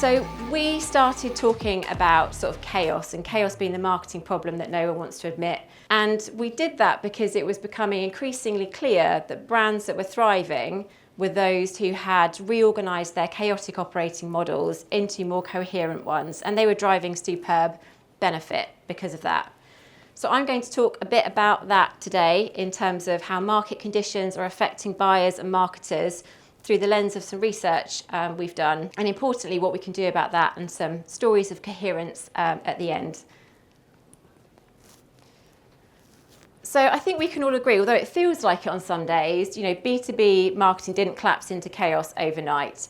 So we started talking about sort of chaos, and chaos being the marketing problem that no one wants to admit. And we did that because it was becoming increasingly clear that brands that were thriving were those who had reorganised their chaotic operating models into more coherent ones, and they were driving superb benefit because of that. So I'm going to talk a bit about that today in terms of how market conditions are affecting buyers and marketers through the lens of some research we've done, and importantly what we can do about that, and some stories of coherence at the end. So I think we can all agree, although it feels like it on some days, B2B marketing didn't collapse into chaos overnight.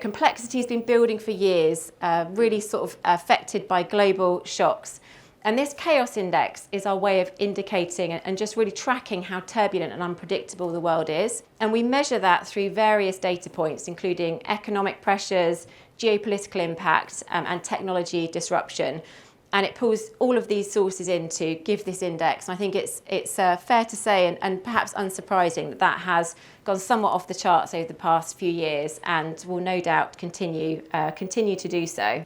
Complexity has been building for years, really sort of affected by global shocks. And this chaos index is our way of indicating and just really tracking how turbulent and unpredictable the world is. And we measure that through various data points, including economic pressures, geopolitical impact, and technology disruption. And it pulls all of these sources in to give this index. And I think it's fair to say, and perhaps unsurprising, that has gone somewhat off the charts over the past few years, and will no doubt continue to do so.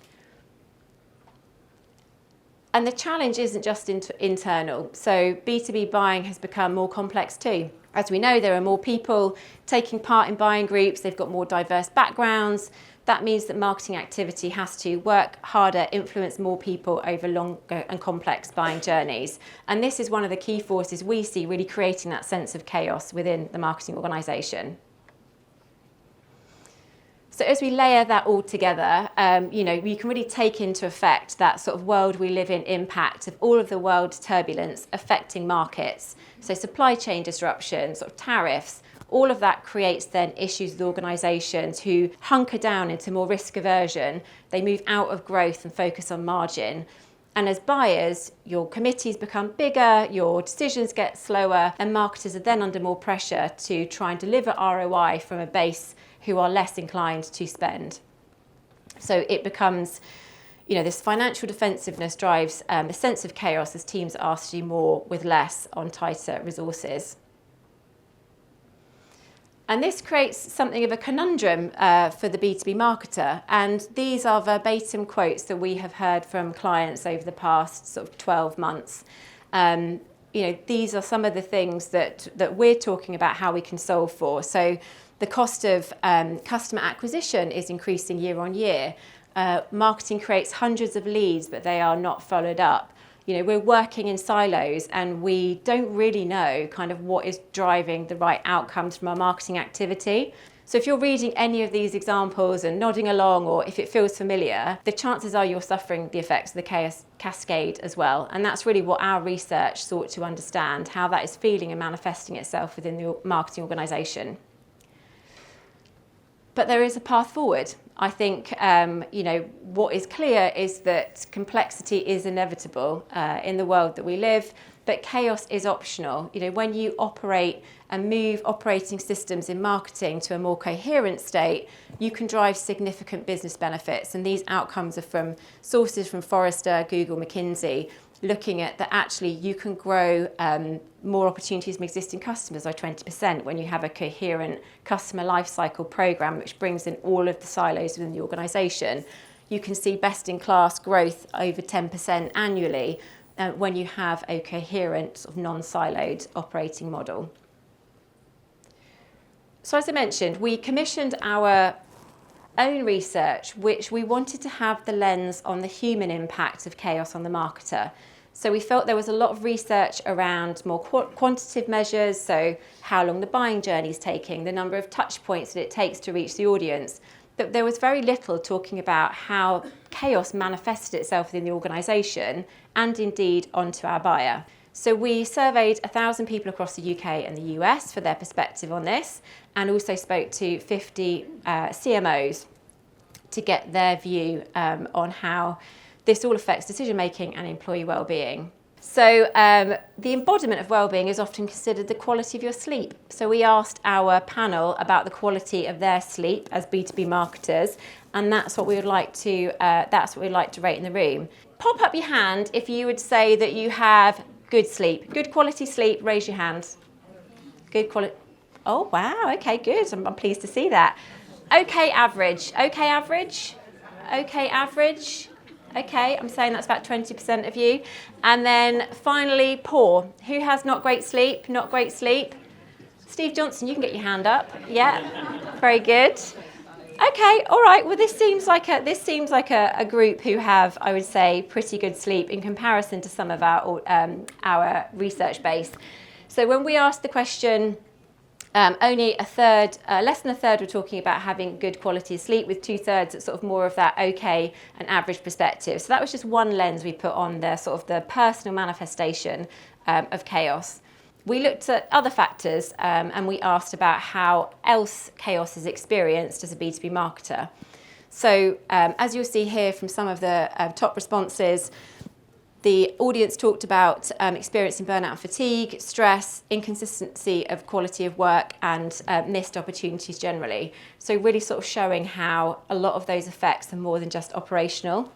And the challenge isn't just internal. So B2B buying has become more complex too. As we know, there are more people taking part in buying groups. They've got more diverse backgrounds. That means that marketing activity has to work harder, influence more people over longer and complex buying journeys. And this is one of the key forces we see really creating that sense of chaos within the marketing organisation. So as we layer that all together, we can really take into effect that sort of world we live in impact of all of the world's turbulence affecting markets. So supply chain disruption, sort of tariffs, all of that creates then issues with organisations who hunker down into more risk aversion. They move out of growth and focus on margin. And as buyers, your committees become bigger, your decisions get slower, and marketers are then under more pressure to try and deliver ROI from a base who are less inclined to spend. So it becomes, this financial defensiveness drives a sense of chaos as teams are asked to do more with less on tighter resources. And this creates something of a conundrum for the B2B marketer. And these are verbatim quotes that we have heard from clients over the past sort of 12 months. These are some of the things that we're talking about how we can solve for. So the cost of customer acquisition is increasing year on year. Marketing creates hundreds of leads, but they are not followed up. We're working in silos, and we don't really know kind of what is driving the right outcomes from our marketing activity. So if you're reading any of these examples and nodding along, or if it feels familiar, the chances are you're suffering the effects of the chaos cascade as well. And that's really what our research sought to understand, how that is feeling and manifesting itself within the marketing organisation. But there is a path forward. I think, what is clear is that complexity is inevitable in the world that we live, but chaos is optional. When you operate and move operating systems in marketing to a more coherent state, you can drive significant business benefits. And these outcomes are from sources from Forrester, Google, McKinsey, looking at that actually you can grow more opportunities from existing customers by 20% when you have a coherent customer lifecycle program which brings in all of the silos within the organisation. You can see best-in-class growth over 10% annually when you have a coherent, sort of non-siloed operating model. So as I mentioned, we commissioned our own research, which we wanted to have the lens on the human impact of chaos on the marketer. So we felt there was a lot of research around more quantitative measures, so how long the buying journey is taking, the number of touch points that it takes to reach the audience. But there was very little talking about how chaos manifested itself within the organisation and indeed onto our buyer. So we surveyed 1,000 people across the UK and the US for their perspective on this, and also spoke to 50 CMOs to get their view on how this all affects decision-making and employee well-being. So the embodiment of well-being is often considered the quality of your sleep. So we asked our panel about the quality of their sleep as B2B marketers, and that's what we would like to rate in the room. Pop up your hand if you would say that you have good sleep, good quality sleep. Raise your hand. Good quality. Oh wow. Okay, good. I'm pleased to see that. Okay, average. Okay, average. Okay, average. Okay, I'm saying that's about 20% of you. And then finally, poor. Who has not great sleep? Not great sleep. Steve Johnson, you can get your hand up. Yeah, very good. Okay, all right. Well, this seems like a group who have, I would say, pretty good sleep in comparison to some of our research base. So when we asked the question, only a third, less than a third, were talking about having good quality sleep, with 2/3 at sort of more of that okay and average perspective. So that was just one lens we put on the sort of the personal manifestation of chaos. We looked at other factors and we asked about how else chaos is experienced as a B2B marketer. So as you'll see here from some of the top responses, the audience talked about experiencing burnout and fatigue, stress, inconsistency of quality of work, and missed opportunities generally. So really sort of showing how a lot of those effects are more than just operational.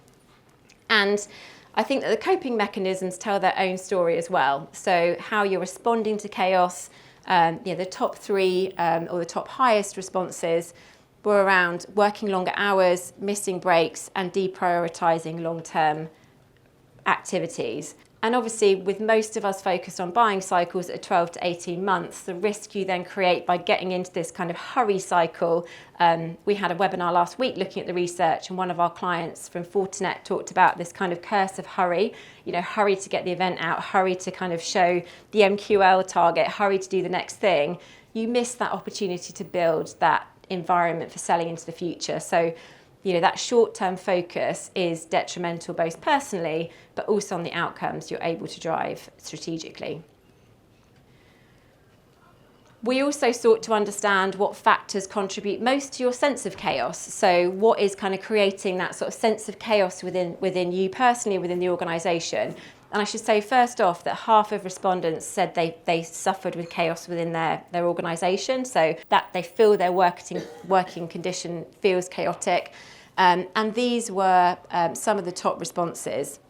And I think that the coping mechanisms tell their own story as well. So how you're responding to chaos, the top three or the top highest responses were around working longer hours, missing breaks, and deprioritizing long-term activities. And obviously, with most of us focused on buying cycles at 12 to 18 months, the risk you then create by getting into this kind of hurry cycle. We had a webinar last week looking at the research, and one of our clients from Fortinet talked about this kind of curse of hurry. Hurry to get the event out, hurry to kind of show the MQL target, hurry to do the next thing. You miss that opportunity to build that environment for selling into the future. So that short-term focus is detrimental both personally, but also on the outcomes you're able to drive strategically. We also sought to understand what factors contribute most to your sense of chaos. So what is kind of creating that sort of sense of chaos within you personally, within the organisation? And I should say first off that half of respondents said they suffered with chaos within their organisation, so that they feel their working condition feels chaotic. And these were some of the top responses.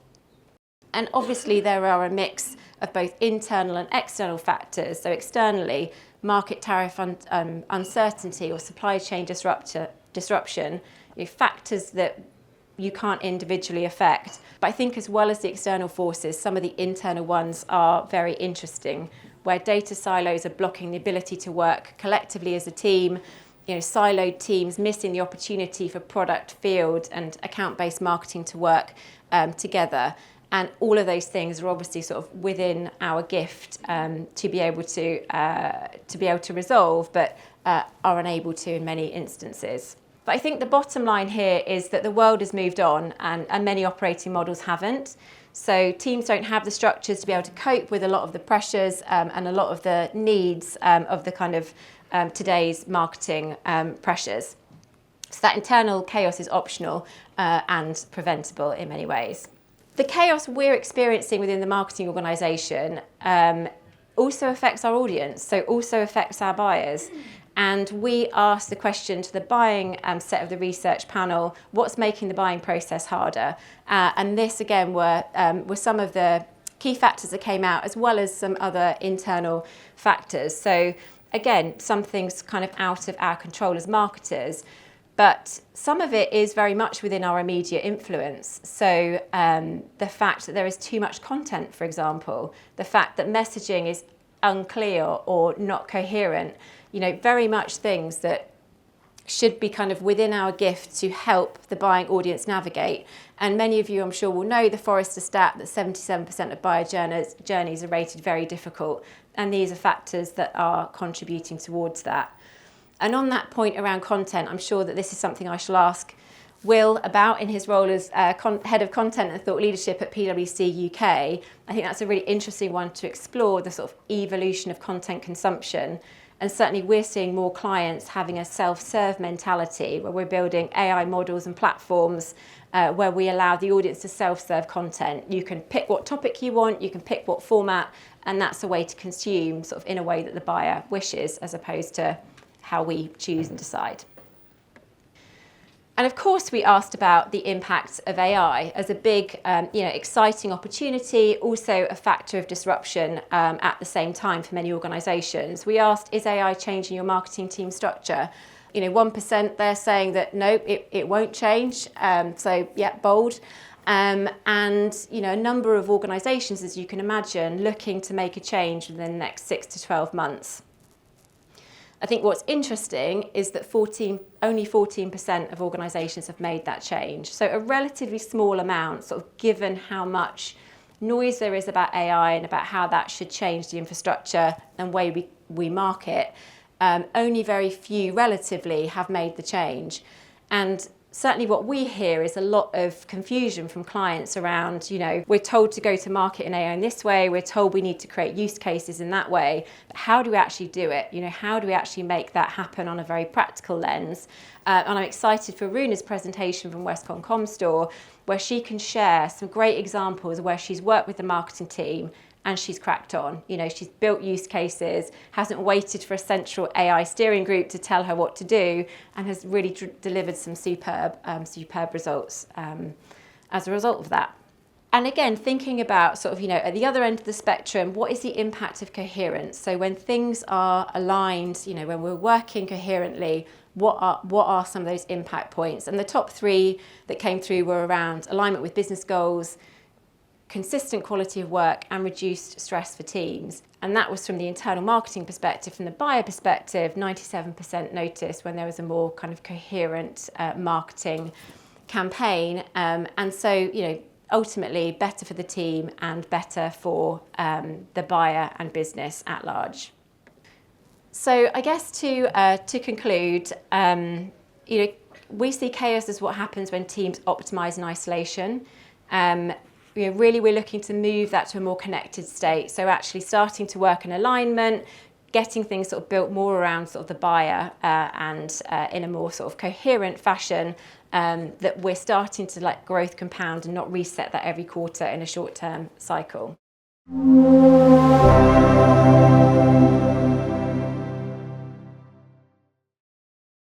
And obviously there are a mix of both internal and external factors. So externally, market tariff uncertainty or supply chain disruption, factors that you can't individually affect. But I think as well as the external forces, some of the internal ones are very interesting, where data silos are blocking the ability to work collectively as a team, siloed teams missing the opportunity for product, field and account-based marketing to work together. And all of those things are obviously sort of within our gift to be able to resolve, but are unable to in many instances. But I think the bottom line here is that the world has moved on and many operating models haven't. So teams don't have the structures to be able to cope with a lot of the pressures and a lot of the needs of the kind of today's marketing pressures. So that internal chaos is optional and preventable in many ways. The chaos we're experiencing within the marketing organisation also affects our audience, so also affects our buyers. And we asked the question to the buying set of the research panel, what's making the buying process harder? And this again were some of the key factors that came out, as well as some other internal factors. So again, some things kind of out of our control as marketers, but some of it is very much within our immediate influence. So the fact that there is too much content, for example, the fact that messaging is unclear or not coherent, very much things that should be kind of within our gift to help the buying audience navigate. And many of you, I'm sure, will know the Forrester stat that 77% of buyer journeys are rated very difficult. And these are factors that are contributing towards that. And on that point around content, I'm sure that this is something I shall ask Will about in his role as Head of Content and Thought Leadership at PwC UK. I think that's a really interesting one to explore, the sort of evolution of content consumption. And certainly we're seeing more clients having a self-serve mentality where we're building AI models and platforms where we allow the audience to self-serve content. You can pick what topic you want, you can pick what format, and that's a way to consume sort of in a way that the buyer wishes, as opposed to how we choose and decide. And of course, we asked about the impact of AI as a big, exciting opportunity, also a factor of disruption at the same time for many organisations. We asked, is AI changing your marketing team structure? 1% they're saying that no, it won't change. So yeah, bold. And a number of organisations, as you can imagine, looking to make a change within the next 6 to 12 months. I think what's interesting is that only 14% of organisations have made that change. So a relatively small amount, sort of given how much noise there is about AI and about how that should change the infrastructure and way we market. Only very few relatively have made the change. And certainly what we hear is a lot of confusion from clients around, we're told to go to market in AI in this way, we're told we need to create use cases in that way, but how do we actually do it? How do we actually make that happen on a very practical lens? And I'm excited for Runa's presentation from Westcon Comstore, where she can share some great examples where she's worked with the marketing team and she's cracked on. She's built use cases, hasn't waited for a central AI steering group to tell her what to do, and has really delivered some superb results as a result of that. And again, thinking about sort of, at the other end of the spectrum, what is the impact of coherence? So when things are aligned, when we're working coherently, what are some of those impact points? And the top 3 that came through were around alignment with business goals, consistent quality of work, and reduced stress for teams. And that was from the internal marketing perspective. From the buyer perspective, 97% noticed when there was a more kind of coherent marketing campaign. And so, ultimately better for the team and better for the buyer and business at large. So I guess to conclude, we see chaos as what happens when teams optimize in isolation. Really we're looking to move that to a more connected state. So actually starting to work in alignment, getting things sort of built more around sort of the buyer and in a more sort of coherent fashion, that we're starting to let growth compound and not reset that every quarter in a short-term cycle.